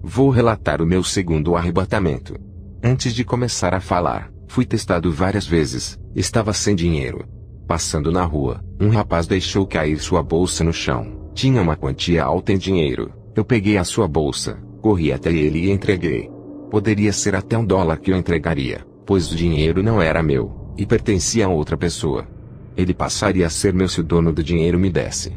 Vou relatar o meu segundo arrebatamento. Antes de começar a falar, fui testado várias vezes, estava sem dinheiro. Passando na rua, um rapaz deixou cair sua bolsa no chão. Tinha uma quantia alta em dinheiro. Eu peguei a sua bolsa, corri até ele e entreguei. Poderia ser até $1 que eu entregaria, pois o dinheiro não era meu, e pertencia a outra pessoa. Ele passaria a ser meu se o dono do dinheiro me desse.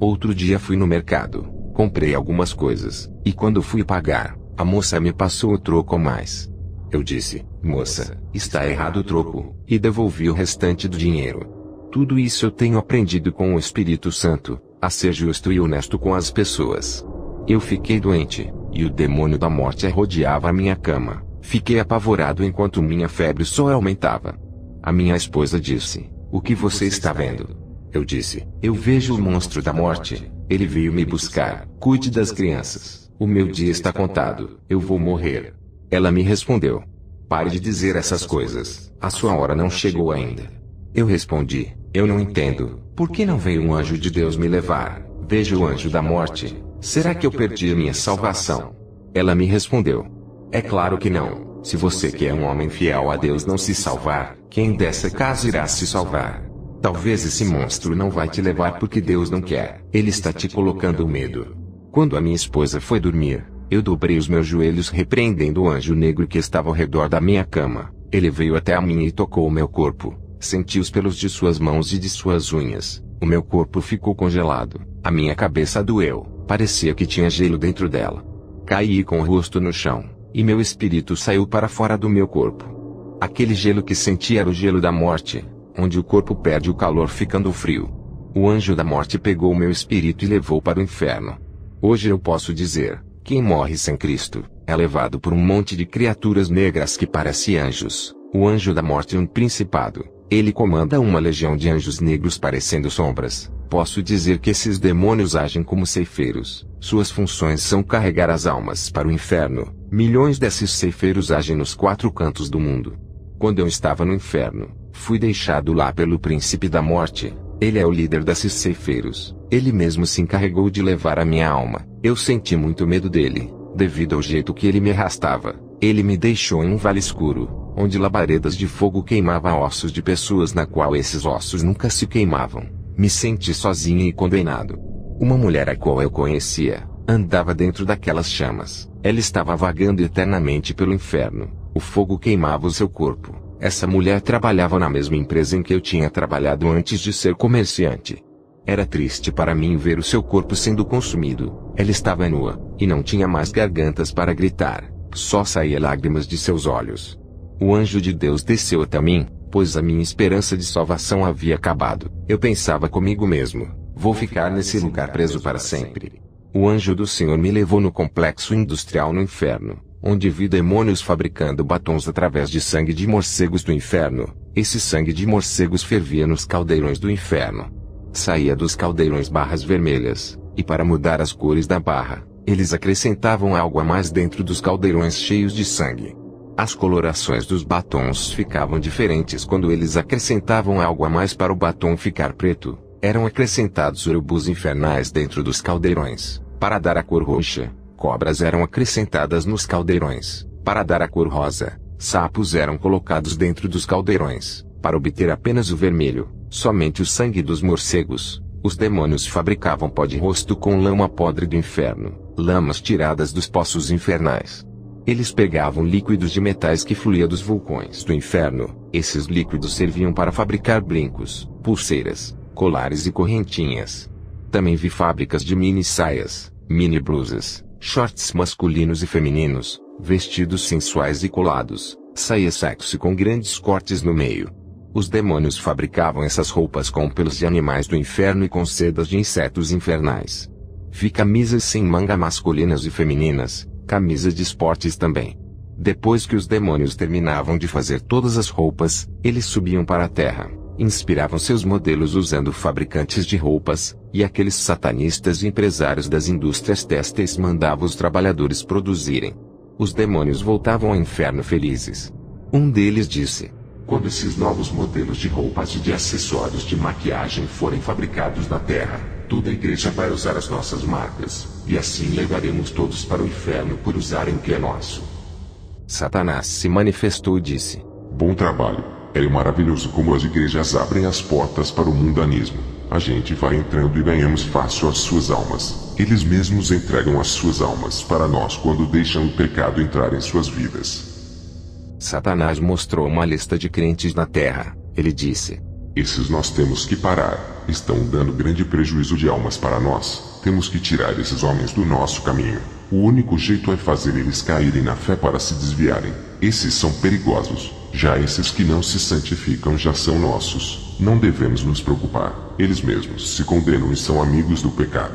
Outro dia fui no mercado, comprei algumas coisas, e quando fui pagar, a moça me passou o troco a mais. Eu disse, moça, está errado o troco, e devolvi o restante do dinheiro. Tudo isso eu tenho aprendido com o Espírito Santo, a ser justo e honesto com as pessoas. Eu fiquei doente, e o demônio da morte rodeava a minha cama. Fiquei apavorado enquanto minha febre só aumentava. A minha esposa disse, o que você está vendo? Eu disse, eu vejo o monstro da morte, ele veio me buscar, cuide das crianças, o meu dia está contado, eu vou morrer. Ela me respondeu, pare de dizer essas coisas, a sua hora não chegou ainda. Eu respondi, eu não entendo, por que não veio um anjo de Deus me levar? Vejo o anjo da morte, será que eu perdi a minha salvação? Ela me respondeu, é claro que não, se você que é um homem fiel a Deus não se salvar, quem dessa casa irá se salvar? Talvez esse monstro não vai te levar porque Deus não quer, ele está te colocando medo. Quando a minha esposa foi dormir, eu dobrei os meus joelhos repreendendo o anjo negro que estava ao redor da minha cama. Ele veio até a mim e tocou o meu corpo. Senti os pelos de suas mãos e de suas unhas. O meu corpo ficou congelado. A minha cabeça doeu. Parecia que tinha gelo dentro dela. Caí com o rosto no chão, e meu espírito saiu para fora do meu corpo. Aquele gelo que senti era o gelo da morte, onde o corpo perde o calor ficando frio. O anjo da morte pegou o meu espírito e levou para o inferno. Hoje eu posso dizer, quem morre sem Cristo, é levado por um monte de criaturas negras que parecem anjos. O anjo da morte é um principado. Ele comanda uma legião de anjos negros parecendo sombras. Posso dizer que esses demônios agem como ceifeiros. Suas funções são carregar as almas para o inferno. Milhões desses ceifeiros agem nos 4 cantos do mundo. Quando eu estava no inferno, fui deixado lá pelo príncipe da morte. Ele é o líder desses ceifeiros. Ele mesmo se encarregou de levar a minha alma. Eu senti muito medo dele, devido ao jeito que ele me arrastava. Ele me deixou em um vale escuro, onde labaredas de fogo queimavam ossos de pessoas na qual esses ossos nunca se queimavam. Me senti sozinho e condenado. Uma mulher a qual eu conhecia, andava dentro daquelas chamas. Ela estava vagando eternamente pelo inferno. O fogo queimava o seu corpo. Essa mulher trabalhava na mesma empresa em que eu tinha trabalhado antes de ser comerciante. Era triste para mim ver o seu corpo sendo consumido. Ela estava nua, e não tinha mais gargantas para gritar. Só saía lágrimas de seus olhos. O anjo de Deus desceu até mim, pois a minha esperança de salvação havia acabado. Eu pensava comigo mesmo, vou ficar nesse lugar preso para sempre. O anjo do Senhor me levou no complexo industrial no inferno, onde vi demônios fabricando batons através de sangue de morcegos do inferno. Esse sangue de morcegos fervia nos caldeirões do inferno. Saía dos caldeirões barras vermelhas, e para mudar as cores da barra, eles acrescentavam algo a mais dentro dos caldeirões cheios de sangue. As colorações dos batons ficavam diferentes quando eles acrescentavam algo a mais para o batom ficar preto. Eram acrescentados urubus infernais dentro dos caldeirões, para dar a cor roxa. Cobras eram acrescentadas nos caldeirões, para dar a cor rosa. Sapos eram colocados dentro dos caldeirões, para obter apenas o vermelho, somente o sangue dos morcegos. Os demônios fabricavam pó de rosto com lama podre do inferno, lamas tiradas dos poços infernais. Eles pegavam líquidos de metais que fluía dos vulcões do inferno. Esses líquidos serviam para fabricar brincos, pulseiras, colares e correntinhas. Também vi fábricas de mini saias, mini blusas, shorts masculinos e femininos, vestidos sensuais e colados, saia sexy com grandes cortes no meio. Os demônios fabricavam essas roupas com pelos de animais do inferno e com sedas de insetos infernais. Vi camisas sem manga masculinas e femininas, camisas de esportes também. Depois que os demônios terminavam de fazer todas as roupas, eles subiam para a terra, inspiravam seus modelos usando fabricantes de roupas, e aqueles satanistas e empresários das indústrias têxteis mandavam os trabalhadores produzirem. Os demônios voltavam ao inferno felizes. Um deles disse: quando esses novos modelos de roupas e de acessórios de maquiagem forem fabricados na Terra, toda a igreja vai usar as nossas marcas, e assim levaremos todos para o inferno por usarem o que é nosso. Satanás se manifestou e disse: Bom trabalho. É maravilhoso como as igrejas abrem as portas para o mundanismo. A gente vai entrando e ganhamos fácil as suas almas. Eles mesmos entregam as suas almas para nós quando deixam o pecado entrar em suas vidas. Satanás mostrou uma lista de crentes na terra. Ele disse: Esses nós temos que parar. Estão dando grande prejuízo de almas para nós. Temos que tirar esses homens do nosso caminho. O único jeito é fazer eles caírem na fé para se desviarem. Esses são perigosos. Já esses que não se santificam já são nossos. Não devemos nos preocupar. Eles mesmos se condenam e são amigos do pecado.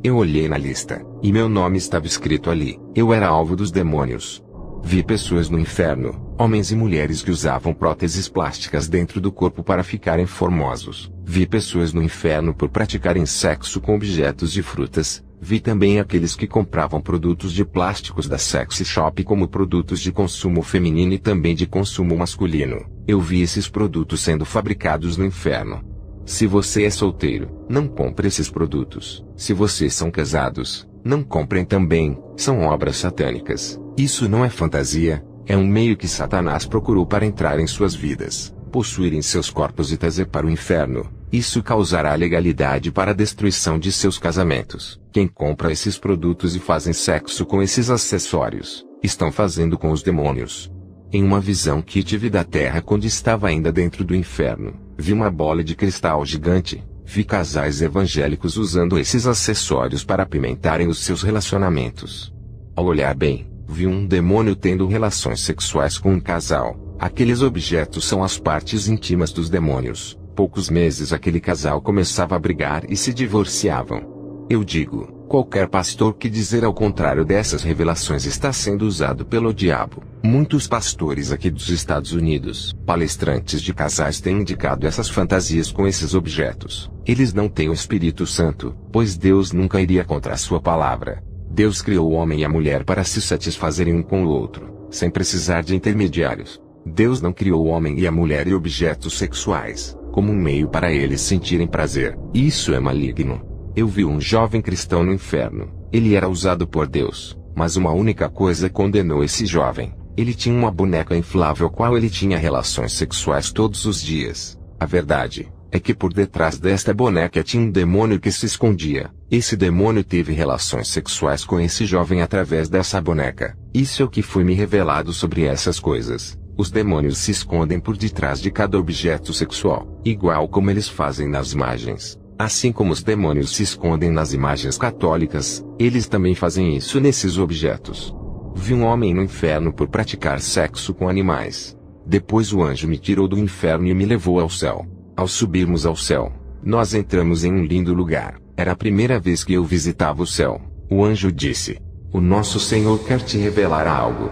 Eu olhei na lista, e meu nome estava escrito ali. Eu era alvo dos demônios. Vi pessoas no inferno, homens e mulheres que usavam próteses plásticas dentro do corpo para ficarem formosos. Vi pessoas no inferno por praticarem sexo com objetos de frutas. Vi também aqueles que compravam produtos de plásticos da sexy shop como produtos de consumo feminino e também de consumo masculino. Eu vi esses produtos sendo fabricados no inferno. Se você é solteiro, não compre esses produtos. Se vocês são casados, não comprem também. São obras satânicas. Isso não é fantasia, é um meio que Satanás procurou para entrar em suas vidas, possuírem seus corpos e trazer para o inferno. Isso causará legalidade para a destruição de seus casamentos. Quem compra esses produtos e fazem sexo com esses acessórios, estão fazendo com os demônios. Em uma visão que tive da terra quando estava ainda dentro do inferno, vi uma bola de cristal gigante. Vi casais evangélicos usando esses acessórios para apimentarem os seus relacionamentos. Ao olhar bem, vi um demônio tendo relações sexuais com um casal. Aqueles objetos são as partes íntimas dos demônios. Poucos meses aquele casal começava a brigar e se divorciavam. Eu digo, qualquer pastor que dizer ao contrário dessas revelações está sendo usado pelo diabo. Muitos pastores aqui dos Estados Unidos, palestrantes de casais têm indicado essas fantasias com esses objetos. Eles não têm o Espírito Santo, pois Deus nunca iria contra a sua palavra. Deus criou o homem e a mulher para se satisfazerem um com o outro, sem precisar de intermediários. Deus não criou o homem e a mulher e objetos sexuais, como um meio para eles sentirem prazer. Isso é maligno. Eu vi um jovem cristão no inferno. Ele era usado por Deus, mas uma única coisa condenou esse jovem. Ele tinha uma boneca inflável qual ele tinha relações sexuais todos os dias. A verdade é que por detrás desta boneca tinha um demônio que se escondia. Esse demônio teve relações sexuais com esse jovem através dessa boneca. Isso é o que foi me revelado sobre essas coisas. Os demônios se escondem por detrás de cada objeto sexual, igual como eles fazem nas imagens. Assim como os demônios se escondem nas imagens católicas, eles também fazem isso nesses objetos. Vi um homem no inferno por praticar sexo com animais. Depois o anjo me tirou do inferno e me levou ao céu. Ao subirmos ao céu, nós entramos em um lindo lugar. Era a primeira vez que eu visitava o céu. O anjo disse: "O nosso Senhor quer te revelar algo."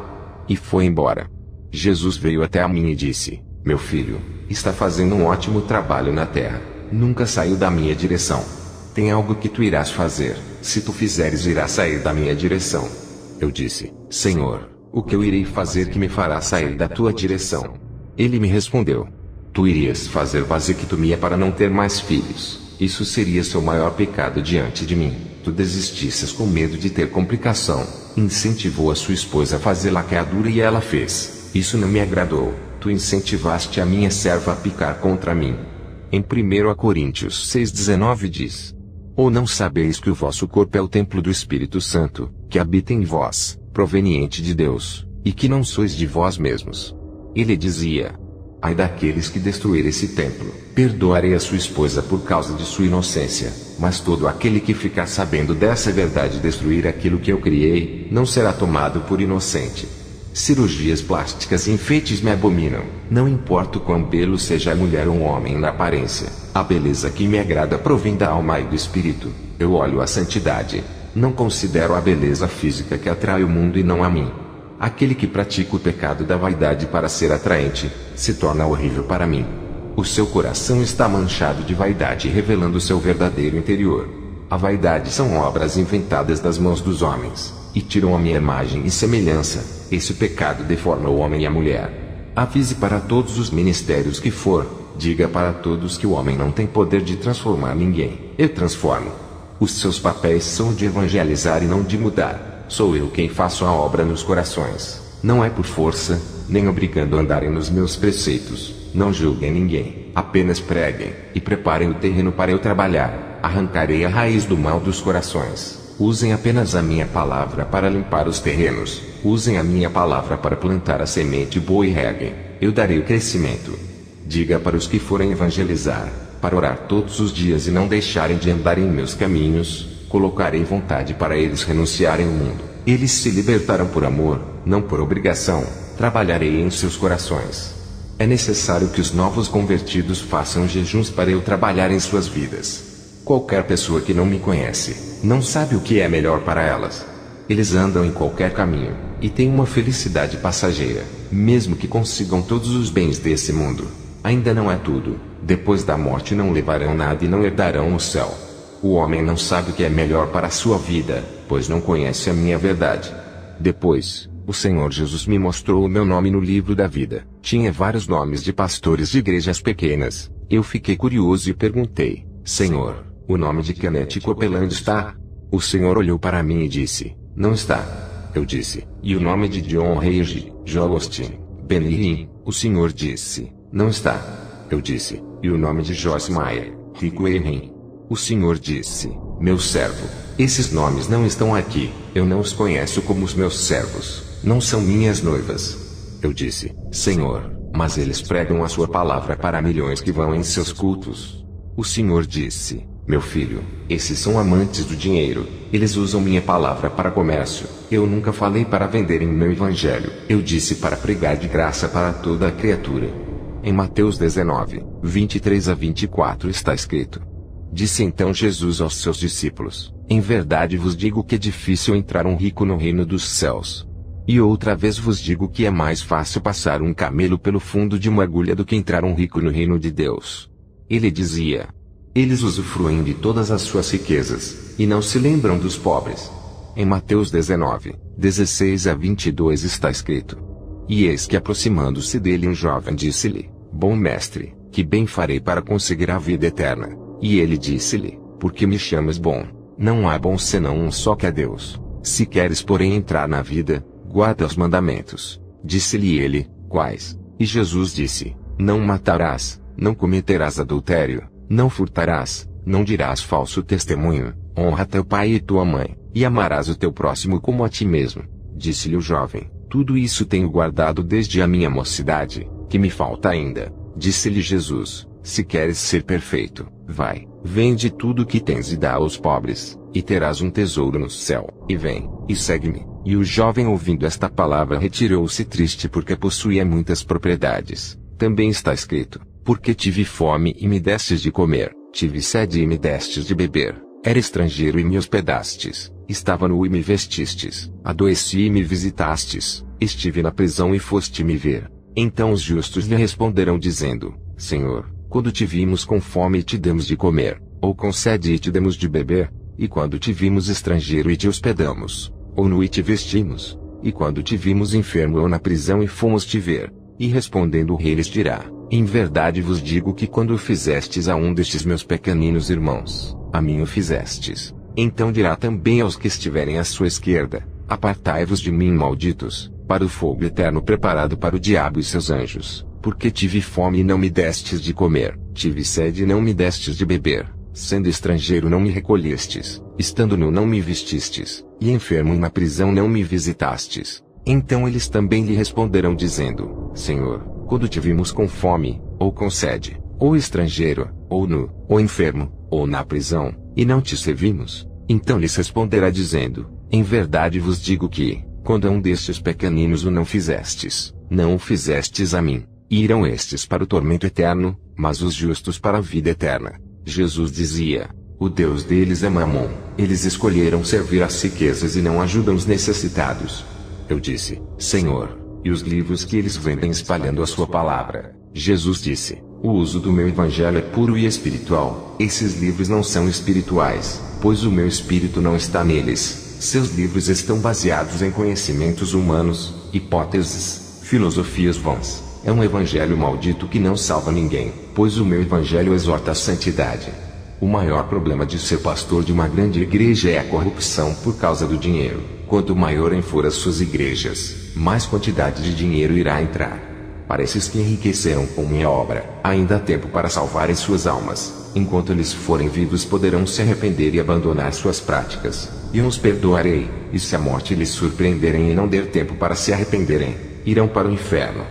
E foi embora. Jesus veio até a mim e disse: "Meu filho, está fazendo um ótimo trabalho na terra. Nunca saiu da minha direção. Tem algo que tu irás fazer. Se tu fizeres, irás sair da minha direção." Eu disse: "Senhor, o que eu irei fazer que me fará sair da tua direção?" Ele me respondeu: "Tu irias fazer vasectomia para não ter mais filhos. Isso seria seu maior pecado diante de mim. Tu desistisses com medo de ter complicação. Incentivou a sua esposa a fazer laqueadura e ela fez. Isso não me agradou. Tu incentivaste a minha serva a picar contra mim." Em 1 Coríntios 6,19 diz: "Ou não sabeis que o vosso corpo é o templo do Espírito Santo, que habita em vós, proveniente de Deus, e que não sois de vós mesmos?" Ele dizia: "Ai daqueles que destruírem esse templo, perdoarei a sua esposa por causa de sua inocência, mas todo aquele que ficar sabendo dessa verdade e destruir aquilo que eu criei, não será tomado por inocente." Cirurgias plásticas e enfeites me abominam. Não importa o quão belo seja a mulher ou um homem na aparência, a beleza que me agrada provém da alma e do espírito. Eu olho a santidade. Não considero a beleza física que atrai o mundo e não a mim. Aquele que pratica o pecado da vaidade para ser atraente, se torna horrível para mim. O seu coração está manchado de vaidade revelando seu verdadeiro interior. A vaidade são obras inventadas das mãos dos homens, e tiram a minha imagem e semelhança. Esse pecado deforma o homem e a mulher. Avise para todos os ministérios que for, Diga para todos que o homem não tem poder de transformar ninguém. Eu transformo. Os seus papéis são de evangelizar e não de mudar. Sou eu quem faço a obra nos corações. Não é por força, nem obrigando a andarem nos meus preceitos. Não julguem ninguém, apenas preguem, e preparem o terreno para eu trabalhar. Arrancarei a raiz do mal dos corações. Usem apenas a minha palavra para limpar os terrenos. Usem a minha palavra para plantar a semente boa e reguem. Eu darei o crescimento. Diga para os que forem evangelizar, para orar todos os dias e não deixarem de andar em meus caminhos, colocarei vontade para eles renunciarem ao mundo. Eles se libertarão por amor, não por obrigação. Trabalharei em seus corações. É necessário que os novos convertidos façam jejuns para eu trabalhar em suas vidas. Qualquer pessoa que não me conhece, não sabe o que é melhor para elas. Eles andam em qualquer caminho, e têm uma felicidade passageira, mesmo que consigam todos os bens desse mundo. Ainda não é tudo. Depois da morte não levarão nada e não herdarão o céu. O homem não sabe o que é melhor para a sua vida, pois não conhece a minha verdade. Depois, o Senhor Jesus me mostrou o meu nome no livro da vida. Tinha vários nomes de pastores de igrejas pequenas. Eu fiquei curioso e perguntei: Senhor, o nome de Kenneth Copeland está? O Senhor olhou para mim e disse: não está. Eu disse: e o nome de John Hagee, Joel Osteen, Benny Hinn? O Senhor disse: não está. Eu disse: e o nome de Joyce Meyer, Rick Warren? O Senhor disse: meu servo, esses nomes não estão aqui. Eu não os conheço como os meus servos. Não são minhas noivas. Eu disse: Senhor, mas eles pregam a sua palavra para milhões que vão em seus cultos. O Senhor disse: meu filho, esses são amantes do dinheiro. Eles usam minha palavra para comércio. Eu nunca falei para venderem meu evangelho. Eu disse para pregar de graça para toda a criatura. Em Mateus 19, 23 a 24 está escrito: disse então Jesus aos seus discípulos: em verdade vos digo que é difícil entrar um rico no reino dos céus. E outra vez vos digo que é mais fácil passar um camelo pelo fundo de uma agulha do que entrar um rico no reino de Deus. Ele dizia: eles usufruem de todas as suas riquezas, e não se lembram dos pobres. Em Mateus 19, 16 a 22 está escrito: e eis que aproximando-se dele um jovem disse-lhe: bom mestre, que bem farei para conseguir a vida eterna? E ele disse-lhe: por que me chamas bom? Não há bom senão um só, que é Deus. Se queres porém entrar na vida, guarda os mandamentos. Disse-lhe ele: quais? E Jesus disse: não matarás, não cometerás adultério, não furtarás, não dirás falso testemunho, honra teu pai e tua mãe, e amarás o teu próximo como a ti mesmo. Disse-lhe o jovem: tudo isso tenho guardado desde a minha mocidade. Que me falta ainda? Disse-lhe Jesus: se queres ser perfeito, vai, vende tudo o que tens e dá aos pobres, e terás um tesouro no céu, e vem, e segue-me. E o jovem, ouvindo esta palavra, retirou-se triste porque possuía muitas propriedades. Também está escrito: porque tive fome e me destes de comer, tive sede e me destes de beber, era estrangeiro e me hospedastes, estava nu e me vestistes, adoeci e me visitastes, estive na prisão e foste me ver. Então os justos lhe responderão dizendo: Senhor, quando te vimos com fome e te demos de comer, ou com sede e te demos de beber? E quando te vimos estrangeiro e te hospedamos, ou nu e te vestimos? E quando te vimos enfermo ou na prisão e fomos te ver? E respondendo o rei lhes dirá: em verdade vos digo que quando o fizestes a um destes meus pequeninos irmãos, a mim o fizestes. Então dirá também aos que estiverem à sua esquerda: apartai-vos de mim, malditos, para o fogo eterno preparado para o diabo e seus anjos. Porque tive fome e não me destes de comer, tive sede e não me destes de beber, sendo estrangeiro não me recolhestes, estando nu não me vestistes, e enfermo e na prisão não me visitastes. Então eles também lhe responderão dizendo: Senhor, quando te vimos com fome, ou com sede, ou estrangeiro, ou nu, ou enfermo, ou na prisão, e não te servimos? Então lhes responderá dizendo: em verdade vos digo que, quando a um destes pequeninos o não fizestes, não o fizestes a mim. E irão estes para o tormento eterno, mas os justos para a vida eterna. Jesus dizia: o Deus deles é Mamon. Eles escolheram servir às riquezas e não ajudam os necessitados. Eu disse: Senhor, e os livros que eles vendem espalhando a sua palavra? Jesus disse: o uso do meu evangelho é puro e espiritual. Esses livros não são espirituais, pois o meu espírito não está neles. Seus livros estão baseados em conhecimentos humanos, hipóteses, filosofias vãs. é um evangelho maldito que não salva ninguém, pois o meu evangelho exorta a santidade. O maior problema de ser pastor de uma grande igreja é a corrupção por causa do dinheiro. Quanto maior for as suas igrejas, mais quantidade de dinheiro irá entrar. Para esses que enriqueceram com minha obra, ainda há tempo para salvarem suas almas. Enquanto eles forem vivos poderão se arrepender e abandonar suas práticas. E eu os perdoarei, e se a morte lhes surpreenderem e não der tempo para se arrependerem, irão para o inferno.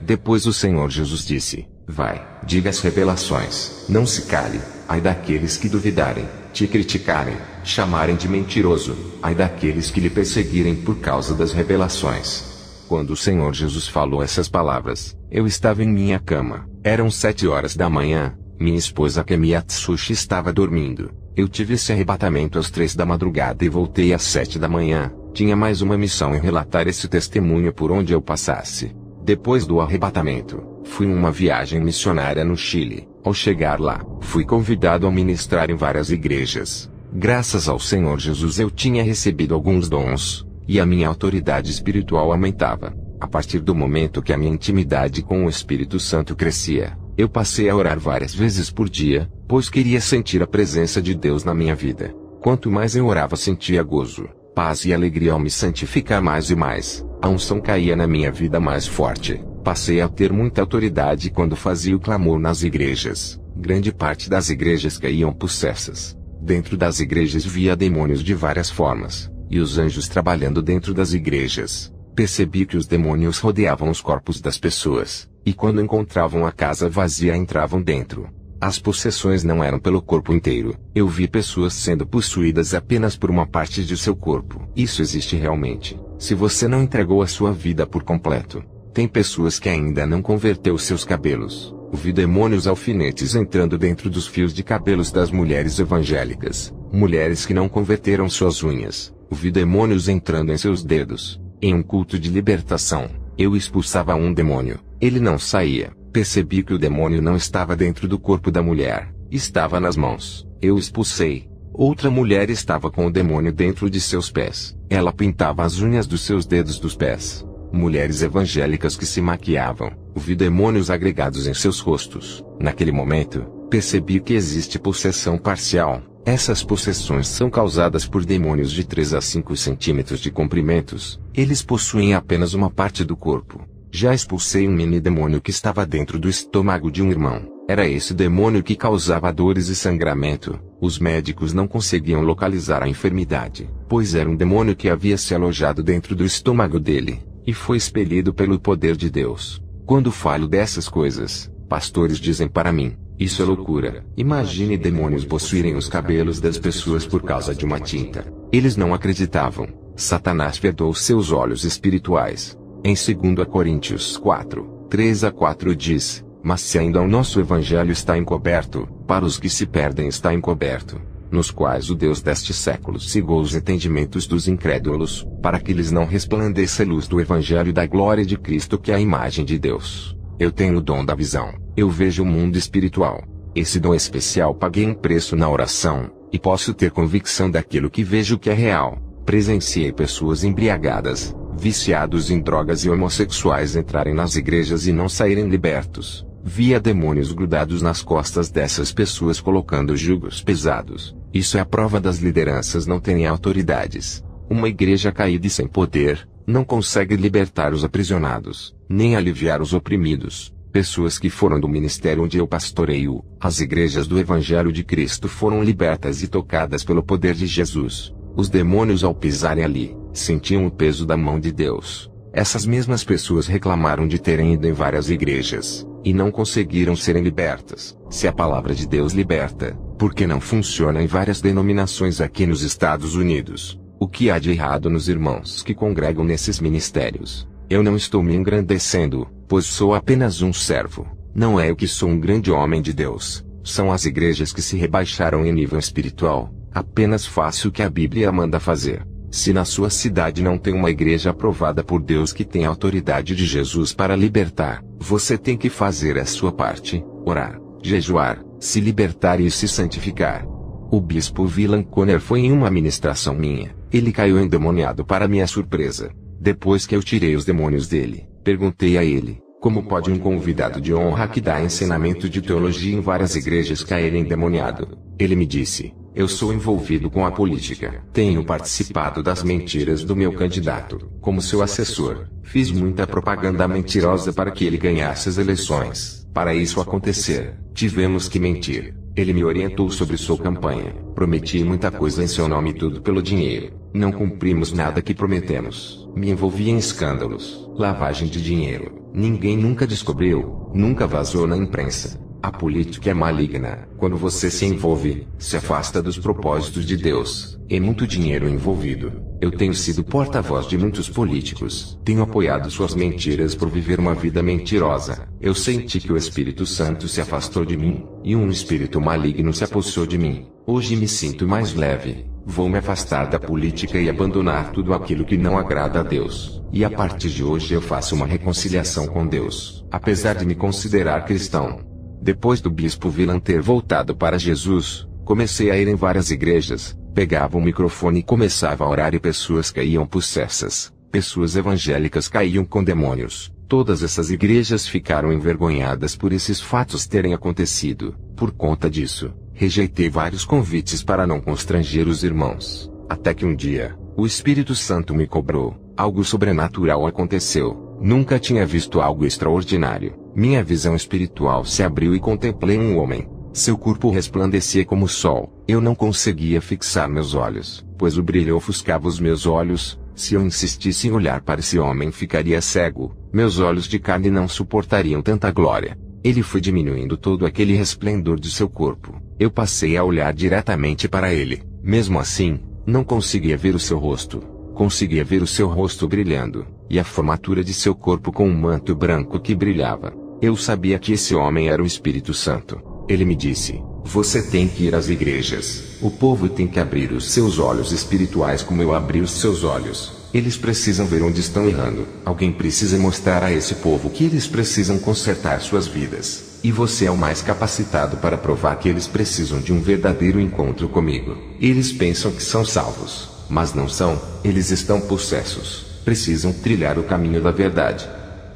Depois o Senhor Jesus disse: vai, diga as revelações, não se cale, ai daqueles que duvidarem, te criticarem, chamarem de mentiroso, ai daqueles que lhe perseguirem por causa das revelações. Quando o Senhor Jesus falou essas palavras, eu estava em minha cama, eram 7 horas da manhã, minha esposa Kemi Atsushi estava dormindo. Eu tive esse arrebatamento às 3 da madrugada e voltei às 7 da manhã, tinha mais uma missão em relatar esse testemunho por onde eu passasse. Depois do arrebatamento, fui em uma viagem missionária no Chile. Ao chegar lá, fui convidado a ministrar em várias igrejas. Graças ao Senhor Jesus eu tinha recebido alguns dons, e a minha autoridade espiritual aumentava. A partir do momento que a minha intimidade com o Espírito Santo crescia, eu passei a orar várias vezes por dia, pois queria sentir a presença de Deus na minha vida. Quanto mais eu orava sentia gozo, paz e alegria ao me santificar mais e mais. A unção caía na minha vida mais forte. Passei a ter muita autoridade quando fazia o clamor nas igrejas. Grande parte das igrejas caíam possessas. Dentro das igrejas via demônios de várias formas, e os anjos trabalhando dentro das igrejas. Percebi que os demônios rodeavam os corpos das pessoas, e quando encontravam a casa vazia entravam dentro. As possessões não eram pelo corpo inteiro. Eu vi pessoas sendo possuídas apenas por uma parte de seu corpo. Isso existe realmente. Se você não entregou a sua vida por completo. Tem pessoas que ainda não converteu seus cabelos. Vi demônios alfinetes entrando dentro dos fios de cabelos das mulheres evangélicas. Mulheres que não converteram suas unhas. Vi demônios entrando em seus dedos. Em um culto de libertação, eu expulsava um demônio. Ele não saía. Percebi que o demônio não estava dentro do corpo da mulher. Estava nas mãos. Eu expulsei. Outra mulher estava com o demônio dentro de seus pés. Ela pintava as unhas dos seus dedos dos pés. Mulheres evangélicas que se maquiavam. Vi demônios agregados em seus rostos. Naquele momento, percebi que existe possessão parcial. Essas possessões são causadas por demônios de 3 a 5 centímetros de comprimentos. Eles possuem apenas uma parte do corpo. Já expulsei um mini demônio que estava dentro do estômago de um irmão. Era esse demônio que causava dores e sangramento. Os médicos não conseguiam localizar a enfermidade, pois era um demônio que havia se alojado dentro do estômago dele, e foi expelido pelo poder de Deus. Quando falo dessas coisas, pastores dizem para mim: isso é loucura. Imagine demônios possuírem os cabelos das pessoas por causa de uma tinta. Eles não acreditavam. Satanás vedou seus olhos espirituais. Em 2 Coríntios 4, 3 a 4 diz: mas se ainda o nosso evangelho está encoberto, para os que se perdem está encoberto, nos quais o Deus deste século cegou os entendimentos dos incrédulos, para que lhes não resplandeça a luz do evangelho da glória de Cristo, que é a imagem de Deus. Eu tenho o dom da visão. Eu vejo o mundo espiritual. Esse dom especial paguei um preço na oração, e posso ter convicção daquilo que vejo que é real. Presenciei pessoas embriagadas, viciados em drogas e homossexuais entrarem nas igrejas e não saírem libertos. Via demônios grudados nas costas dessas pessoas colocando jugos pesados. Isso é a prova das lideranças não terem autoridades. Uma igreja caída e sem poder, não consegue libertar os aprisionados, nem aliviar os oprimidos. Pessoas que foram do ministério onde eu pastoreio, as igrejas do Evangelho de Cristo foram libertas e tocadas pelo poder de Jesus. Os demônios ao pisarem ali, sentiam o peso da mão de Deus. Essas mesmas pessoas reclamaram de terem ido em várias igrejas, e não conseguiram serem libertas. Se a palavra de Deus liberta, por que não funciona em várias denominações aqui nos Estados Unidos? O que há de errado nos irmãos que congregam nesses ministérios? Eu não estou me engrandecendo, pois sou apenas um servo. Não é eu que sou um grande homem de Deus. São as igrejas que se rebaixaram em nível espiritual. Apenas faça o que a Bíblia manda fazer. Se na sua cidade não tem uma igreja aprovada por Deus que tem a autoridade de Jesus para libertar, você tem que fazer a sua parte, orar, jejuar, se libertar e se santificar. O bispo Willan Conner foi em uma ministração minha. Ele caiu endemoniado para minha surpresa. Depois que eu tirei os demônios dele, perguntei a ele: Como pode um convidado de honra que dá ensinamento de teologia em várias igrejas cair endemoniado? Ele me disse: eu sou envolvido com a política. Tenho participado das mentiras do meu candidato. Como seu assessor, fiz muita propaganda mentirosa para que ele ganhasse as eleições. Para isso acontecer, tivemos que mentir. Ele me orientou sobre sua campanha. Prometi muita coisa em seu nome e tudo pelo dinheiro. Não cumprimos nada que prometemos. Me envolvi em escândalos, lavagem de dinheiro. Ninguém nunca descobriu, nunca vazou na imprensa. A política é maligna. Quando você se envolve, se afasta dos propósitos de Deus. É muito dinheiro envolvido. Eu tenho sido porta-voz de muitos políticos. Tenho apoiado suas mentiras por viver uma vida mentirosa. Eu senti que o Espírito Santo se afastou de mim, e um espírito maligno se apossou de mim. Hoje me sinto mais leve. Vou me afastar da política e abandonar tudo aquilo que não agrada a Deus. E a partir de hoje eu faço uma reconciliação com Deus, apesar de me considerar cristão. Depois do bispo Villan ter voltado para Jesus, comecei a ir em várias igrejas, pegava o microfone e começava a orar e pessoas caíam possessas, pessoas evangélicas caíam com demônios. Todas essas igrejas ficaram envergonhadas por esses fatos terem acontecido. Por conta disso, rejeitei vários convites para não constranger os irmãos. Até que um dia, o Espírito Santo me cobrou. Algo sobrenatural aconteceu. Nunca tinha visto algo extraordinário. Minha visão espiritual se abriu e contemplei um homem. Seu corpo resplandecia como o sol. Eu não conseguia fixar meus olhos, pois o brilho ofuscava os meus olhos. Se eu insistisse em olhar para esse homem, ficaria cego. Meus olhos de carne não suportariam tanta glória. Ele foi diminuindo todo aquele resplendor de seu corpo. Eu passei a olhar diretamente para ele. Mesmo assim, não conseguia ver o seu rosto. Conseguia ver o seu rosto brilhando, e a formatura de seu corpo com um manto branco que brilhava. Eu sabia que esse homem era o Espírito Santo. Ele me disse: você tem que ir às igrejas. O povo tem que abrir os seus olhos espirituais como eu abri os seus olhos. Eles precisam ver onde estão errando. Alguém precisa mostrar a esse povo que eles precisam consertar suas vidas. E você é o mais capacitado para provar que eles precisam de um verdadeiro encontro comigo. Eles pensam que são salvos, mas não são. Eles estão possessos. Precisam trilhar o caminho da verdade.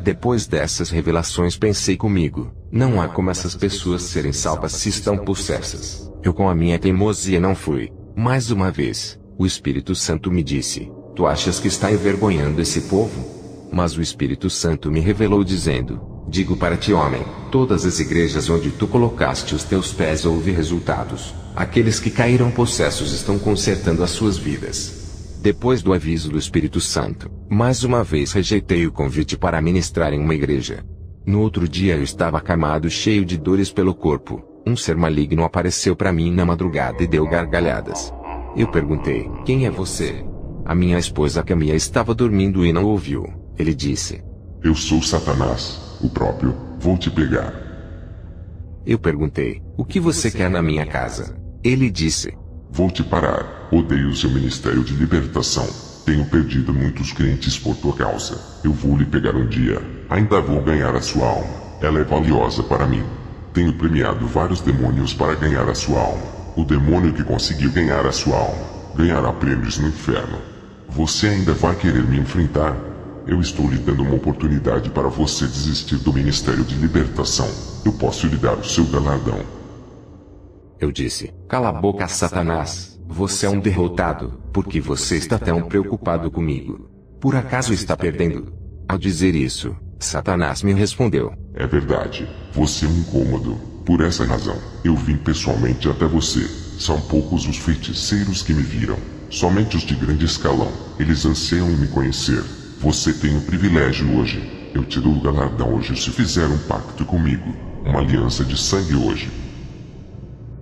Depois dessas revelações pensei comigo: não há como essas pessoas serem salvas se estão possessas. Eu com a minha teimosia não fui. Mais uma vez, o Espírito Santo me disse: tu achas que está envergonhando esse povo? Mas o Espírito Santo me revelou dizendo: digo para ti, homem, todas as igrejas onde tu colocaste os teus pés houve resultados. Aqueles que caíram possessos estão consertando as suas vidas. Depois do aviso do Espírito Santo, mais uma vez rejeitei o convite para ministrar em uma igreja. No outro dia eu estava acamado, cheio de dores pelo corpo. Um ser maligno apareceu para mim na madrugada e deu gargalhadas. Eu perguntei: quem é você? A minha esposa Camila estava dormindo e não ouviu. Ele disse: eu sou Satanás, o próprio, vou te pegar. Eu perguntei: o que você quer na minha casa? Ele disse: vou te parar. Odeio seu ministério de libertação. Tenho perdido muitos crentes por tua causa. Eu vou lhe pegar um dia. Ainda vou ganhar a sua alma. Ela é valiosa para mim. Tenho premiado vários demônios para ganhar a sua alma. O demônio que conseguiu ganhar a sua alma ganhará prêmios no inferno. Você ainda vai querer me enfrentar? Eu estou lhe dando uma oportunidade para você desistir do ministério de libertação. Eu posso lhe dar o seu galardão. Eu disse: cala a boca, Satanás. Você é um derrotado, porque você está tão preocupado comigo. Por acaso está perdendo? Ao dizer isso, Satanás me respondeu: é verdade, você é um incômodo. Por essa razão, eu vim pessoalmente até você. São poucos os feiticeiros que me viram, somente os de grande escalão. Eles anseiam em me conhecer. Você tem o privilégio hoje. Eu te dou o galardão hoje se fizer um pacto comigo, uma aliança de sangue hoje.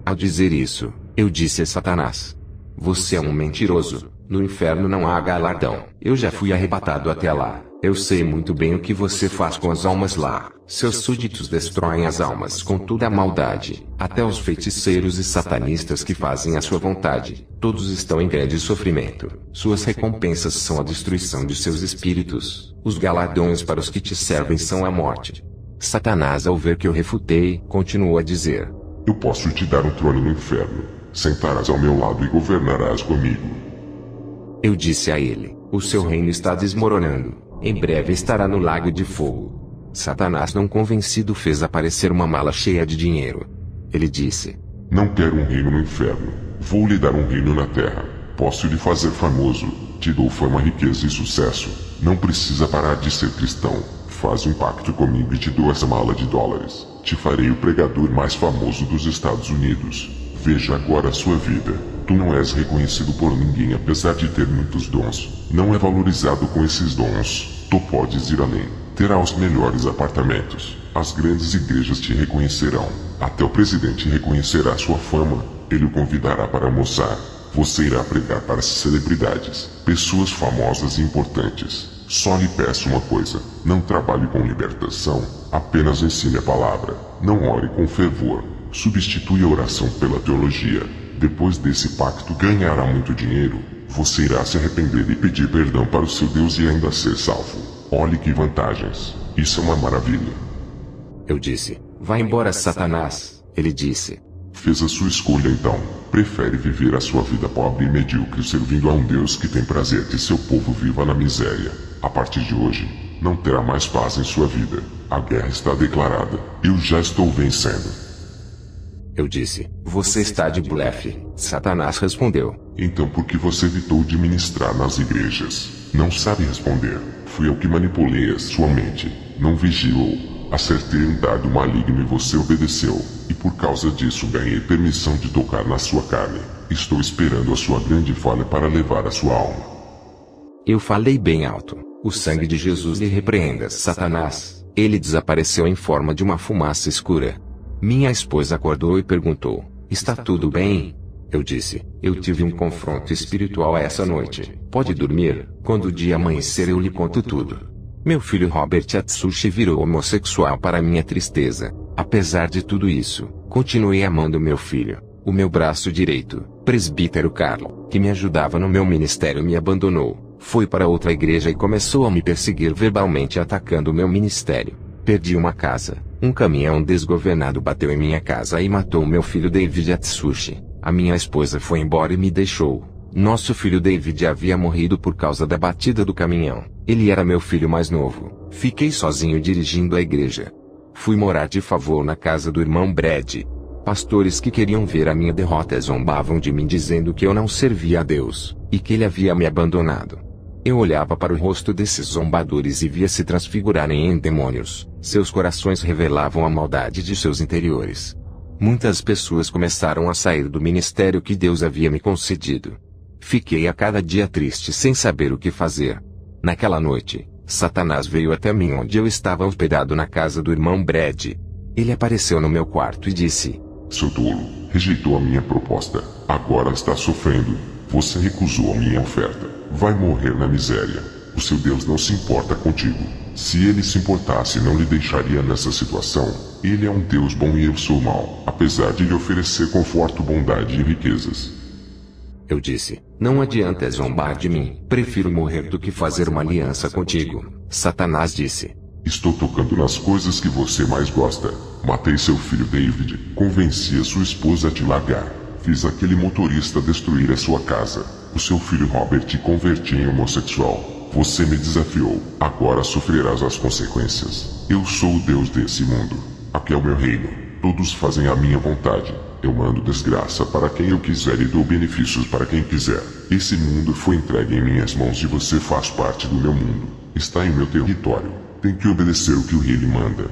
Ao dizer isso, eu disse a Satanás: você é um mentiroso. No inferno não há galardão. Eu já fui arrebatado até lá. Eu sei muito bem o que você faz com as almas lá. Seus súditos destroem as almas com toda a maldade. Até os feiticeiros e satanistas que fazem a sua vontade. Todos estão em grande sofrimento. Suas recompensas são a destruição de seus espíritos. Os galardões para os que te servem são a morte. Satanás, ao ver que eu refutei, continuou a dizer: eu posso te dar um trono no inferno. Sentarás ao meu lado e governarás comigo. Eu disse a ele: o seu reino está desmoronando. Em breve estará no lago de fogo. Satanás, não convencido, fez aparecer uma mala cheia de dinheiro. Ele disse: Não quero um reino no inferno. Vou lhe dar um reino na terra. Posso lhe fazer famoso. Te dou fama, riqueza e sucesso. Não precisa parar de ser cristão. Faz um pacto comigo e te dou essa mala de dólares. Te farei o pregador mais famoso dos Estados Unidos. Veja agora a sua vida. Tu não és reconhecido por ninguém apesar de ter muitos dons. Não é valorizado com esses dons. Tu podes ir além. Terá os melhores apartamentos. As grandes igrejas te reconhecerão. Até o presidente reconhecerá sua fama. Ele o convidará para almoçar. Você irá pregar para as celebridades, pessoas famosas e importantes. Só lhe peço uma coisa: não trabalhe com libertação, apenas ensine a palavra. Não ore com fervor. Substitui a oração pela teologia. Depois desse pacto ganhará muito dinheiro. Você irá se arrepender e pedir perdão para o seu Deus e ainda ser salvo. Olhe que vantagens. Isso é uma maravilha. Eu disse: Vá embora, Satanás. Ele disse: Fez a sua escolha então. Prefere viver a sua vida pobre e medíocre servindo a um Deus que tem prazer que seu povo viva na miséria. A partir de hoje, não terá mais paz em sua vida. A guerra está declarada. Eu já estou vencendo. Eu disse: Você está de blefe. Satanás respondeu: Então por que você evitou de ministrar nas igrejas? Não sabe responder. Fui eu que manipulei a sua mente. Não vigilou. Acertei um dardo maligno e você obedeceu. E por causa disso ganhei permissão de tocar na sua carne. Estou esperando a sua grande falha para levar a sua alma. Eu falei bem alto: O sangue de Jesus lhe repreenda, Satanás. Ele desapareceu em forma de uma fumaça escura. Minha esposa acordou e perguntou: Está tudo bem? Eu disse: Eu tive um confronto espiritual essa noite. Pode dormir, quando o dia amanhecer eu lhe conto tudo. Meu filho Robert Atsushi virou homossexual para minha tristeza. Apesar de tudo isso, continuei amando meu filho. O meu braço direito, presbítero Carlo, que me ajudava no meu ministério, me abandonou. Foi para outra igreja e começou a me perseguir verbalmente, atacando o meu ministério. Perdi uma casa. Um caminhão desgovernado bateu em minha casa e matou meu filho David Atsushi. A minha esposa foi embora e me deixou. Nosso filho David havia morrido por causa da batida do caminhão. Ele era meu filho mais novo. Fiquei sozinho dirigindo a igreja. Fui morar de favor na casa do irmão Brad. Pastores que queriam ver a minha derrota zombavam de mim, dizendo que eu não servia a Deus, e que ele havia me abandonado. Eu olhava para o rosto desses zombadores e via se transfigurarem em demônios. Seus corações revelavam a maldade de seus interiores. Muitas pessoas começaram a sair do ministério que Deus havia me concedido. Fiquei a cada dia triste sem saber o que fazer. Naquela noite, Satanás veio até mim onde eu estava hospedado na casa do irmão Brad. Ele apareceu no meu quarto e disse: Seu tolo, rejeitou a minha proposta. Agora está sofrendo. Você recusou a minha oferta. Vai morrer na miséria. O seu Deus não se importa contigo. Se ele se importasse, não lhe deixaria nessa situação. Ele é um Deus bom e eu sou mau, apesar de lhe oferecer conforto, bondade e riquezas. Eu disse: Não adianta zombar de mim. Prefiro morrer do que fazer uma aliança contigo. Satanás disse: Estou tocando nas coisas que você mais gosta. Matei seu filho David. Convenci a sua esposa a te largar. Fiz aquele motorista destruir a sua casa. O seu filho Robert te converti em homossexual. Você me desafiou. Agora sofrerás as consequências. Eu sou o Deus desse mundo. Aqui é o meu reino. Todos fazem a minha vontade. Eu mando desgraça para quem eu quiser e dou benefícios para quem quiser. Esse mundo foi entregue em minhas mãos e você faz parte do meu mundo. Está em meu território. Tem que obedecer o que o rei lhe manda.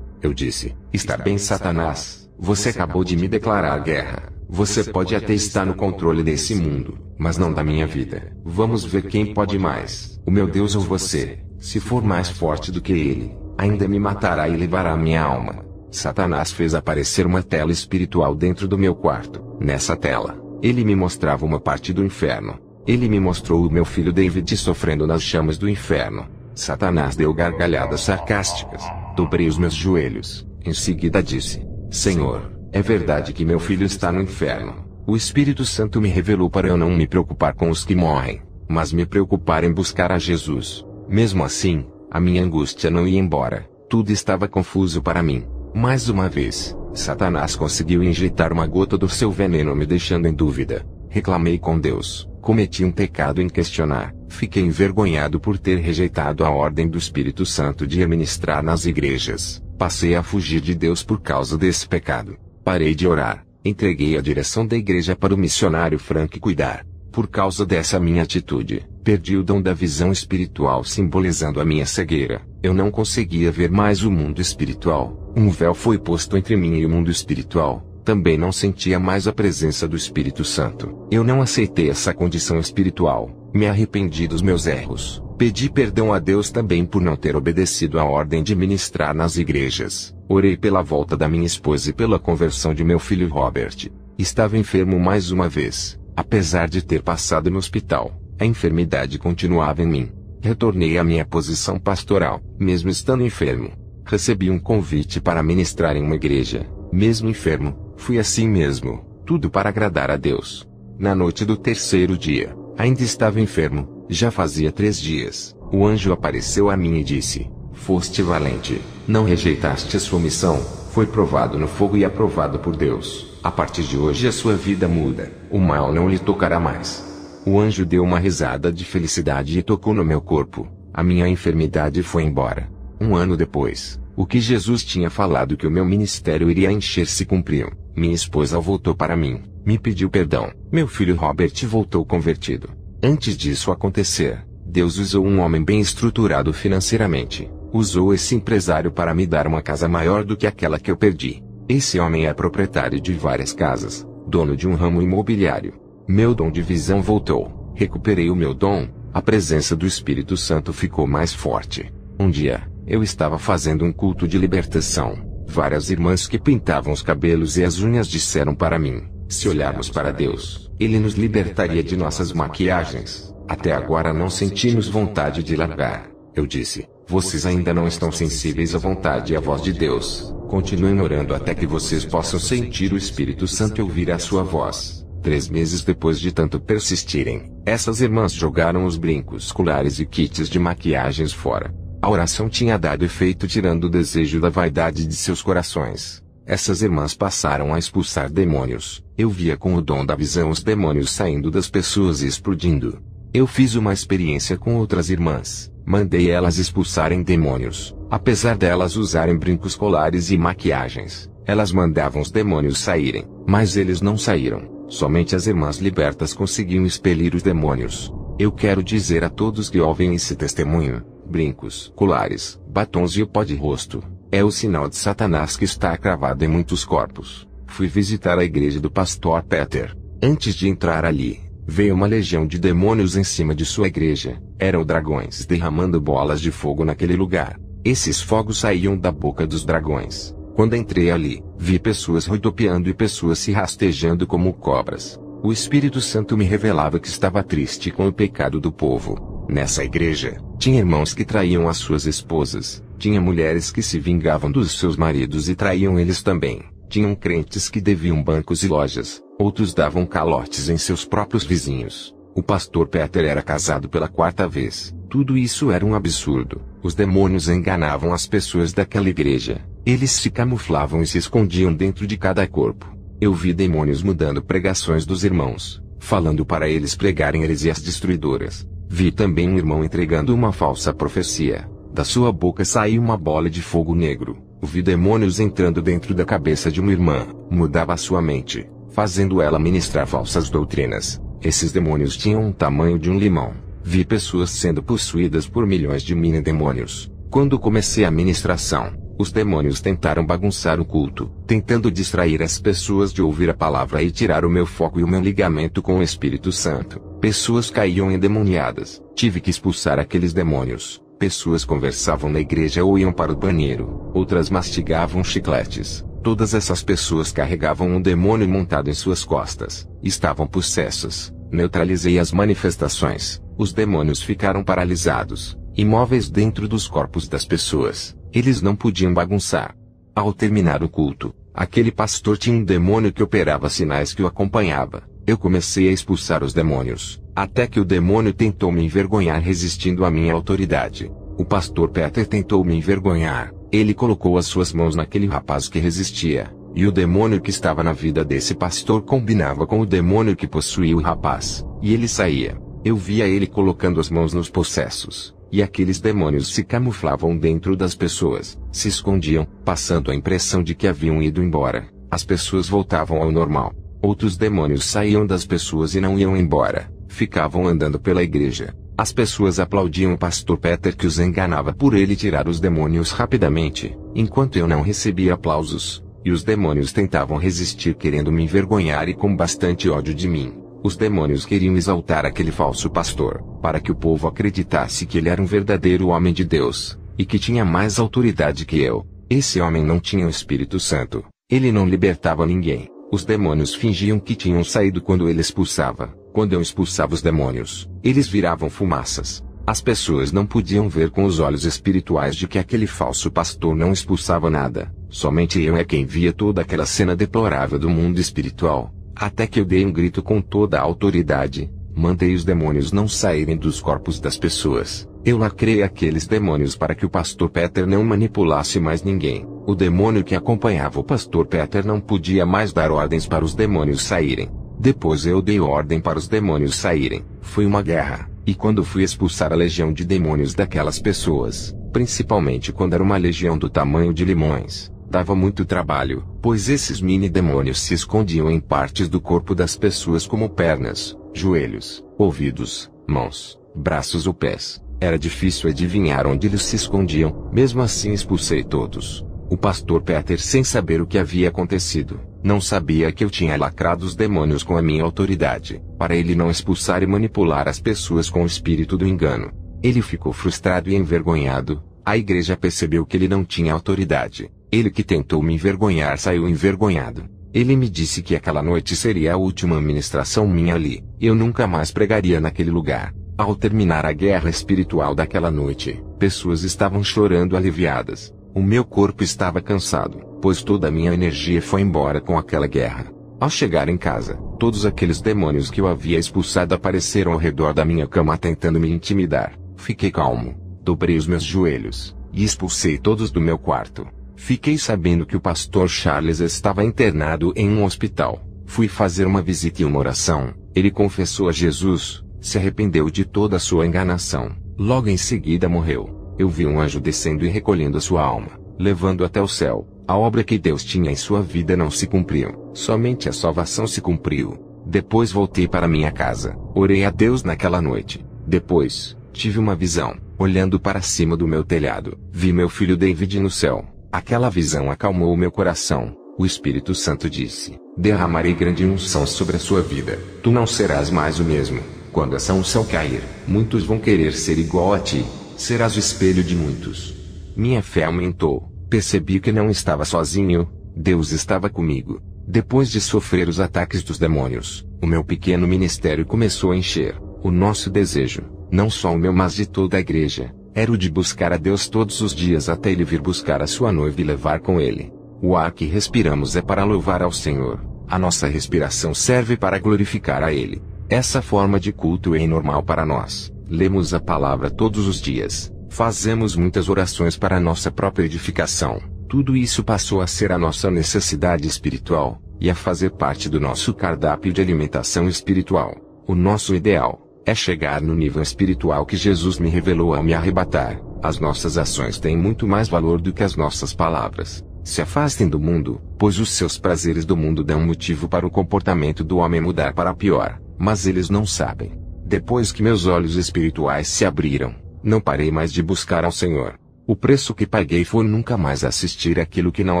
Eu disse: Está bem, Satanás. Você acabou de me declarar guerra. Você pode até estar no controle desse mundo, mas não da minha vida. Vamos ver quem pode mais, o meu Deus ou você. Se for mais forte do que ele, ainda me matará e levará minha alma. Satanás fez aparecer uma tela espiritual dentro do meu quarto. Nessa tela, ele me mostrava uma parte do inferno. Ele me mostrou o meu filho David sofrendo nas chamas do inferno. Satanás deu gargalhadas sarcásticas. Dobrei os meus joelhos. Em seguida disse: Senhor, é verdade que meu filho está no inferno. O Espírito Santo me revelou para eu não me preocupar com os que morrem, mas me preocupar em buscar a Jesus. Mesmo assim, a minha angústia não ia embora. Tudo estava confuso para mim. Mais uma vez, Satanás conseguiu injetar uma gota do seu veneno, me deixando em dúvida. Reclamei com Deus. Cometi um pecado em questionar. Fiquei envergonhado por ter rejeitado a ordem do Espírito Santo de ir ministrar nas igrejas. Passei a fugir de Deus por causa desse pecado. Parei de orar. Entreguei a direção da igreja para o missionário Frank cuidar. Por causa dessa minha atitude, perdi o dom da visão espiritual, simbolizando a minha cegueira. Eu não conseguia ver mais o mundo espiritual. Um véu foi posto entre mim e o mundo espiritual. Também não sentia mais a presença do Espírito Santo. Eu não aceitei essa condição espiritual. Me arrependi dos meus erros. Pedi perdão a Deus também por não ter obedecido à ordem de ministrar nas igrejas. Orei pela volta da minha esposa e pela conversão de meu filho Robert. Estava enfermo mais uma vez. Apesar de ter passado no hospital, a enfermidade continuava em mim. Retornei à minha posição pastoral, mesmo estando enfermo. Recebi um convite para ministrar em uma igreja. Mesmo enfermo, fui assim mesmo, tudo para agradar a Deus. Na noite do terceiro dia, ainda estava enfermo, já fazia 3 dias. O anjo apareceu a mim e disse: "Foste valente, não rejeitaste a sua missão, foi provado no fogo e aprovado por Deus. A partir de hoje a sua vida muda, o mal não lhe tocará mais." O anjo deu uma risada de felicidade e tocou no meu corpo. A minha enfermidade foi embora. 1 ano depois, o que Jesus tinha falado que o meu ministério iria encher se cumpriu. Minha esposa voltou para mim, me pediu perdão. Meu filho Robert voltou convertido. Antes disso acontecer, Deus usou um homem bem estruturado financeiramente. Usou esse empresário para me dar uma casa maior do que aquela que eu perdi. Esse homem é proprietário de várias casas, dono de um ramo imobiliário. Meu dom de visão voltou. Recuperei o meu dom. A presença do Espírito Santo ficou mais forte. Um dia, eu estava fazendo um culto de libertação. Várias irmãs que pintavam os cabelos e as unhas disseram para mim: "Se olharmos para Deus, Ele nos libertaria de nossas maquiagens. Até agora não sentimos vontade de largar." Eu disse: "Vocês ainda não estão sensíveis à vontade e à voz de Deus. Continuem orando até que vocês possam sentir o Espírito Santo e ouvir a sua voz." 3 meses depois de tanto persistirem, essas irmãs jogaram os brincos, colares e kits de maquiagens fora. A oração tinha dado efeito, tirando o desejo da vaidade de seus corações. Essas irmãs passaram a expulsar demônios. Eu via com o dom da visão os demônios saindo das pessoas e explodindo. Eu fiz uma experiência com outras irmãs. Mandei elas expulsarem demônios. Apesar delas usarem brincos, colares e maquiagens, elas mandavam os demônios saírem, mas eles não saíram. Somente as irmãs libertas conseguiam expelir os demônios. Eu quero dizer a todos que ouvem esse testemunho: brincos, colares, batons e o pó de rosto é o sinal de Satanás que está cravado em muitos corpos. Fui visitar a igreja do pastor Peter. Antes de entrar ali, veio uma legião de demônios em cima de sua igreja. Eram dragões derramando bolas de fogo naquele lugar. Esses fogos saíam da boca dos dragões. Quando entrei ali, vi pessoas rodopiando e pessoas se rastejando como cobras. O Espírito Santo me revelava que estava triste com o pecado do povo. Nessa igreja, tinha irmãos que traíam as suas esposas, tinha mulheres que se vingavam dos seus maridos e traíam eles também, tinham crentes que deviam bancos e lojas, outros davam calotes em seus próprios vizinhos. O pastor Peter era casado pela 4ª vez. Tudo isso era um absurdo. Os demônios enganavam as pessoas daquela igreja. Eles se camuflavam e se escondiam dentro de cada corpo. Eu vi demônios mudando pregações dos irmãos, falando para eles pregarem heresias destruidoras. Vi também um irmão entregando uma falsa profecia. Da sua boca saiu uma bola de fogo negro. Vi demônios entrando dentro da cabeça de uma irmã. Mudava a sua mente, fazendo ela ministrar falsas doutrinas. Esses demônios tinham o tamanho de um limão. Vi pessoas sendo possuídas por milhões de mini-demônios. Quando comecei a ministração, os demônios tentaram bagunçar o culto, tentando distrair as pessoas de ouvir a palavra e tirar o meu foco e o meu ligamento com o Espírito Santo. Pessoas caíam endemoniadas. Tive que expulsar aqueles demônios. Pessoas conversavam na igreja ou iam para o banheiro. Outras mastigavam chicletes. Todas essas pessoas carregavam um demônio montado em suas costas. Estavam possessas. Neutralizei as manifestações. Os demônios ficaram paralisados, imóveis dentro dos corpos das pessoas. Eles não podiam bagunçar. Ao terminar o culto, aquele pastor tinha um demônio que operava sinais que o acompanhava. Eu comecei a expulsar os demônios, até que o demônio tentou me envergonhar resistindo à minha autoridade. O pastor Peter tentou me envergonhar. Ele colocou as suas mãos naquele rapaz que resistia, e o demônio que estava na vida desse pastor combinava com o demônio que possuía o rapaz, e ele saía. Eu via ele colocando as mãos nos possessos, e aqueles demônios se camuflavam dentro das pessoas, se escondiam, passando a impressão de que haviam ido embora. As pessoas voltavam ao normal. Outros demônios saíam das pessoas e não iam embora, ficavam andando pela igreja. As pessoas aplaudiam o pastor Peter, que os enganava por ele tirar os demônios rapidamente, enquanto eu não recebia aplausos, e os demônios tentavam resistir, querendo me envergonhar e com bastante ódio de mim. Os demônios queriam exaltar aquele falso pastor, para que o povo acreditasse que ele era um verdadeiro homem de Deus, e que tinha mais autoridade que eu. Esse homem não tinha o Espírito Santo, ele não libertava ninguém. Os demônios fingiam que tinham saído quando ele expulsava. Quando eu expulsava os demônios, eles viravam fumaças. As pessoas não podiam ver com os olhos espirituais de que aquele falso pastor não expulsava nada. Somente eu é quem via toda aquela cena deplorável do mundo espiritual. Até que eu dei um grito com toda a autoridade, mandei os demônios não saírem dos corpos das pessoas. Eu lacrei aqueles demônios para que o pastor Peter não manipulasse mais ninguém. O demônio que acompanhava o pastor Peter não podia mais dar ordens para os demônios saírem. Depois eu dei ordem para os demônios saírem. Foi uma guerra, e quando fui expulsar a legião de demônios daquelas pessoas, principalmente quando era uma legião do tamanho de limões, dava muito trabalho, pois esses mini-demônios se escondiam em partes do corpo das pessoas como pernas, joelhos, ouvidos, mãos, braços ou pés. Era difícil adivinhar onde eles se escondiam. Mesmo assim expulsei todos. O pastor Peter, sem saber o que havia acontecido, não sabia que eu tinha lacrado os demônios com a minha autoridade, para ele não expulsar e manipular as pessoas com o espírito do engano. Ele ficou frustrado e envergonhado. A igreja percebeu que ele não tinha autoridade. Ele que tentou me envergonhar saiu envergonhado. Ele me disse que aquela noite seria a última ministração minha ali. Eu nunca mais pregaria naquele lugar. Ao terminar a guerra espiritual daquela noite, pessoas estavam chorando aliviadas. O meu corpo estava cansado, pois toda a minha energia foi embora com aquela guerra. Ao chegar em casa, todos aqueles demônios que eu havia expulsado apareceram ao redor da minha cama tentando me intimidar. Fiquei calmo, dobrei os meus joelhos, e expulsei todos do meu quarto. Fiquei sabendo que o pastor Charles estava internado em um hospital. Fui fazer uma visita e uma oração. Ele confessou a Jesus, se arrependeu de toda a sua enganação. Logo em seguida morreu. Eu vi um anjo descendo e recolhendo a sua alma, levando até o céu. A obra que Deus tinha em sua vida não se cumpriu. Somente a salvação se cumpriu. Depois voltei para minha casa. Orei a Deus naquela noite. Depois, tive uma visão. Olhando para cima do meu telhado, vi meu filho David no céu. Aquela visão acalmou o meu coração. O Espírito Santo disse: derramarei grande unção sobre a sua vida. Tu não serás mais o mesmo. Quando essa unção cair, muitos vão querer ser igual a ti. Serás o espelho de muitos. Minha fé aumentou. Percebi que não estava sozinho. Deus estava comigo. Depois de sofrer os ataques dos demônios, o meu pequeno ministério começou a encher. O nosso desejo, não só o meu mas de toda a igreja, era o de buscar a Deus todos os dias até Ele vir buscar a sua noiva e levar com Ele. O ar que respiramos é para louvar ao Senhor. A nossa respiração serve para glorificar a Ele. Essa forma de culto é normal para nós. Lemos a palavra todos os dias. Fazemos muitas orações para a nossa própria edificação. Tudo isso passou a ser a nossa necessidade espiritual, e a fazer parte do nosso cardápio de alimentação espiritual. O nosso ideal é chegar no nível espiritual que Jesus me revelou ao me arrebatar. As nossas ações têm muito mais valor do que as nossas palavras. Se afastem do mundo, pois os seus prazeres do mundo dão motivo para o comportamento do homem mudar para pior, mas eles não sabem. Depois que meus olhos espirituais se abriram, não parei mais de buscar ao Senhor. O preço que paguei foi nunca mais assistir aquilo que não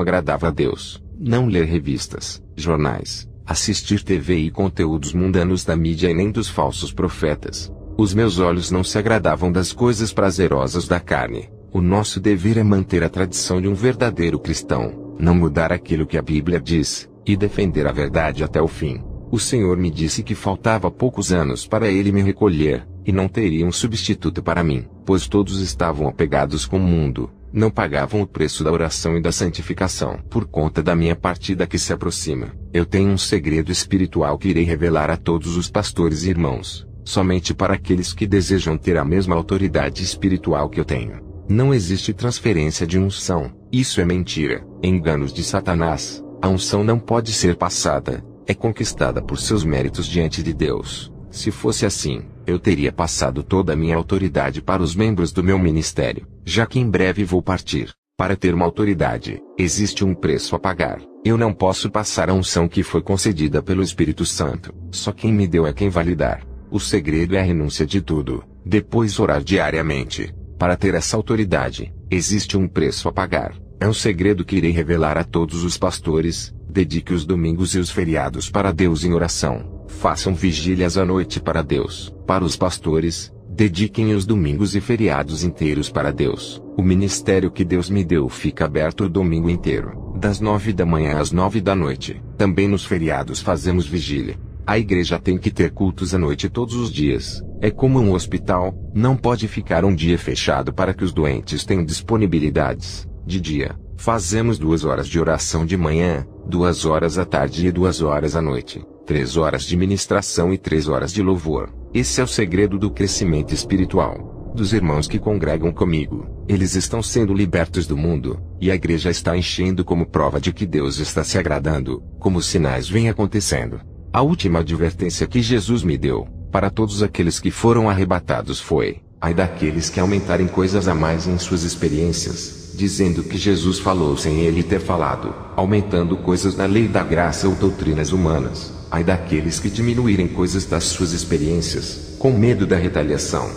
agradava a Deus, não ler revistas, jornais, assistir TV e conteúdos mundanos da mídia e nem dos falsos profetas. Os meus olhos não se agradavam das coisas prazerosas da carne. O nosso dever é manter a tradição de um verdadeiro cristão, não mudar aquilo que a Bíblia diz, e defender a verdade até o fim. O Senhor me disse que faltava poucos anos para Ele me recolher, e não teria um substituto para mim, pois todos estavam apegados com o mundo, não pagavam o preço da oração e da santificação. Por conta da minha partida que se aproxima, eu tenho um segredo espiritual que irei revelar a todos os pastores e irmãos, somente para aqueles que desejam ter a mesma autoridade espiritual que eu tenho. Não existe transferência de unção, isso é mentira, enganos de Satanás. A unção não pode ser passada, é conquistada por seus méritos diante de Deus. Se fosse assim, eu teria passado toda a minha autoridade para os membros do meu ministério, já que em breve vou partir. Para ter uma autoridade, existe um preço a pagar. Eu não posso passar a unção que foi concedida pelo Espírito Santo. Só quem me deu é quem vai lhe dar. O segredo é a renúncia de tudo, depois orar diariamente. Para ter essa autoridade, existe um preço a pagar. É um segredo que irei revelar a todos os pastores. Dedique os domingos e os feriados para Deus em oração. Façam vigílias à noite para Deus. Para os pastores, dediquem os domingos e feriados inteiros para Deus. O ministério que Deus me deu fica aberto o domingo inteiro, das 9 da manhã às 9 da noite. Também nos feriados fazemos vigília. A igreja tem que ter cultos à noite todos os dias. É como um hospital, não pode ficar um dia fechado para que os doentes tenham disponibilidades. De dia, fazemos 2 horas de oração de manhã, 2 horas à tarde e 2 horas à noite. 3 horas de ministração e 3 horas de louvor. Esse é o segredo do crescimento espiritual dos irmãos que congregam comigo. Eles estão sendo libertos do mundo, e a igreja está enchendo como prova de que Deus está se agradando, como os sinais vêm acontecendo. A última advertência que Jesus me deu, para todos aqueles que foram arrebatados foi: ai daqueles que aumentarem coisas a mais em suas experiências, dizendo que Jesus falou sem ele ter falado, aumentando coisas na lei da graça ou doutrinas humanas. Ai daqueles que diminuírem coisas das suas experiências, com medo da retaliação.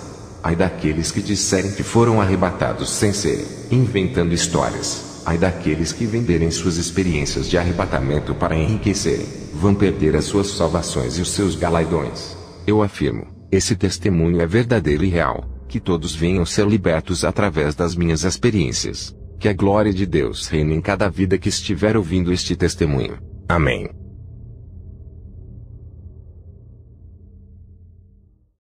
Ai daqueles que disserem que foram arrebatados sem serem, inventando histórias. Ai daqueles que venderem suas experiências de arrebatamento para enriquecerem, vão perder as suas salvações e os seus galardões. Eu afirmo, esse testemunho é verdadeiro e real, que todos venham ser libertos através das minhas experiências. Que a glória de Deus reine em cada vida que estiver ouvindo este testemunho. Amém.